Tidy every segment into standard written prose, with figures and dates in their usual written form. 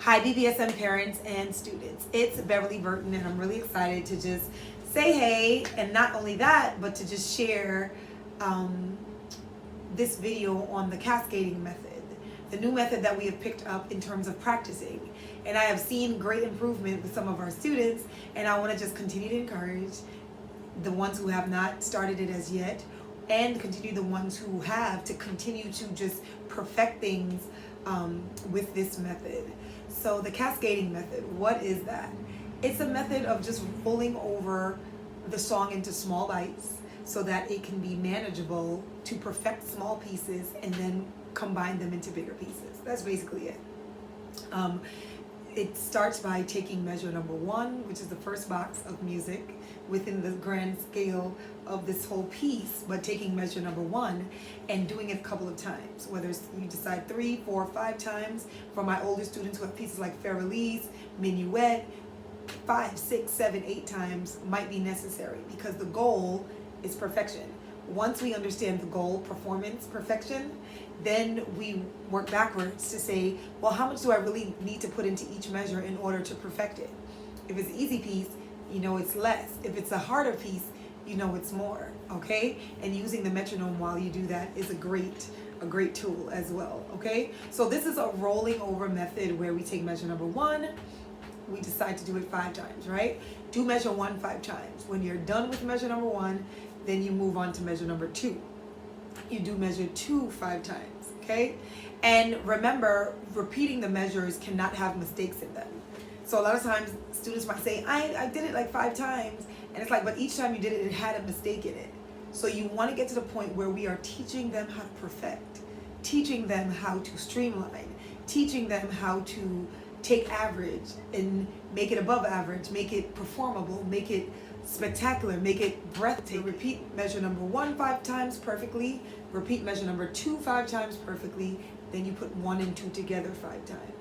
Hi BBSM parents and students, it's Beverly Burton and I'm really excited to just say hey, and not only that, but to just share this video on the Cascading Method, the new method that we have picked up in terms of practicing. And I have seen great improvement with some of our students, and I want to just continue to encourage the ones who have not started it as yet, and continue the ones who have to continue to just perfect things with this method. So the Cascading Method, what is that? It's a method of just rolling over the song into small bites so that it can be manageable to perfect small pieces and then combine them into bigger pieces. That's basically it. It starts by taking measure number 1, which is the first box of music within the grand scale of this whole piece, but taking measure number 1 and doing it a couple of times, whether it's, you decide 3, 4, 5 times. For my older students who have pieces like Farrelly's, Minuet, 5, 6, 7, 8 times might be necessary, because the goal is perfection. Once we understand the goal, performance, perfection, then we work backwards to say, well, how much do I really need to put into each measure in order to perfect it? If it's an easy piece, you know it's less. If it's a harder piece, you know it's more, okay? And using the metronome while you do that is a great tool as well, okay? So this is a rolling over method where we take measure number 1, we decide to do it 5 times, right? Do measure 1 5 times. When you're done with measure number 1, then you move on to measure number 2. You do measure 2 5 times, okay? And remember, repeating the measures cannot have mistakes in them. So a lot of times students might say, I did it like 5 times, and it's like, but each time you did it, it had a mistake in it. So you want to get to the point where we are teaching them how to perfect, teaching them how to streamline, teaching them how to take average and make it above average, make it performable, make it spectacular, make it breathtaking. Repeat measure number 1 5 times perfectly, repeat measure number 2 5 times perfectly, then you put 1 and 2 together 5 times.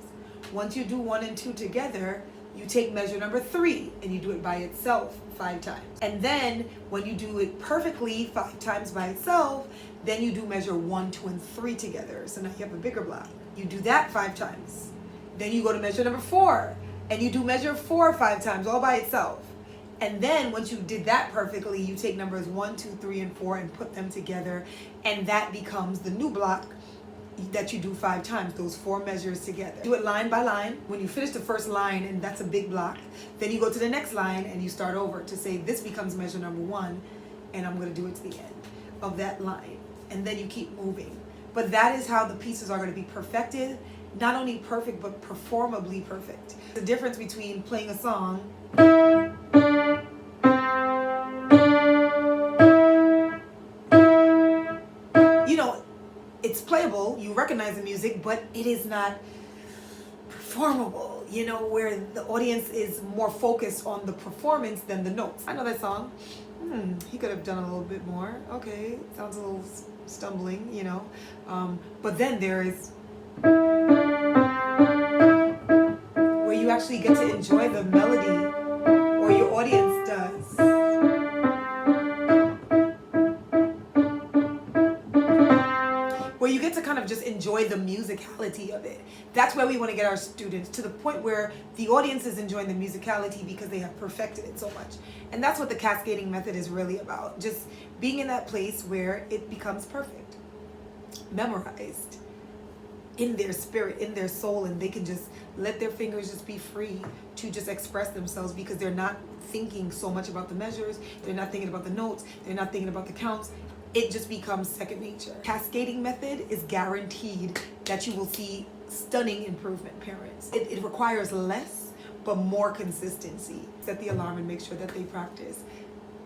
Once you do 1 and 2 together, you take measure number 3 and you do it by itself 5 times. And then when you do it perfectly 5 times by itself, then you do measure 1, 2, and 3 together. So now you have a bigger block. You do that 5 times. Then you go to measure number 4 and you do measure 4 5 times all by itself. And then once you did that perfectly, you take numbers 1, 2, 3, and 4 and put them together, and that becomes the new block that you do 5 times, those 4 measures together. Do it line by line. When you finish the first line, and that's a big block, then you go to the next line and you start over to say this becomes measure number 1, and I'm going to do it to the end of that line. And then you keep moving. But that is how the pieces are going to be perfected. Not only perfect, but performably perfect. The difference between playing a song it's playable, you recognize the music, but it is not performable, where the audience is more focused on the performance than the notes. I know that song. He could have done a little bit more. Okay, sounds a little stumbling, but then there is where you actually get to enjoy the melody, or your audience does. Where you get to kind of just enjoy the musicality of it. That's where we want to get our students, to the point where the audience is enjoying the musicality because they have perfected it so much. And that's what the Cascading Method is really about. Just being in that place where it becomes perfect, memorized in their spirit, in their soul, and they can just let their fingers just be free to just express themselves, because they're not thinking so much about the measures, they're not thinking about the notes, they're not thinking about the counts. It just becomes second nature. Cascading Method is guaranteed that you will see stunning improvement, parents. It requires less, but more consistency. Set the alarm and make sure that they practice,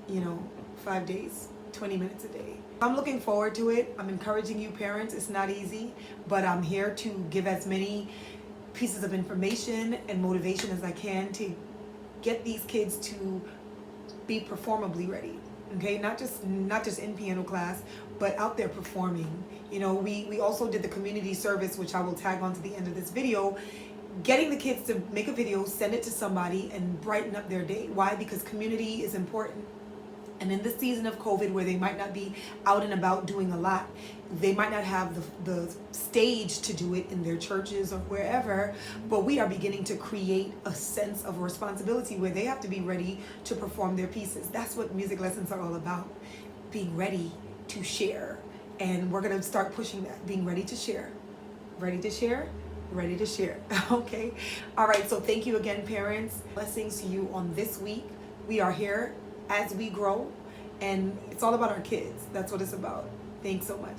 5 days, 20 minutes a day. I'm looking forward to it. I'm encouraging you parents. It's not easy, but I'm here to give as many pieces of information and motivation as I can to get these kids to be performably ready. Okay, not just in piano class, but out there performing. We also did the community service, which I will tag on to the end of this video, getting the kids to make a video, send it to somebody, and brighten up their day. Why? Because community is important. And in the season of COVID, where they might not be out and about doing a lot, they might not have the stage to do it in their churches or wherever, but we are beginning to create a sense of responsibility where they have to be ready to perform their pieces. That's what music lessons are all about, being ready to share. And we're going to start pushing that, being ready to share. Ready to share? Ready to share. Okay? All right, so thank you again, parents. Blessings to you on this week. We are here as we grow, and it's all about our kids. That's what it's about. Thanks so much.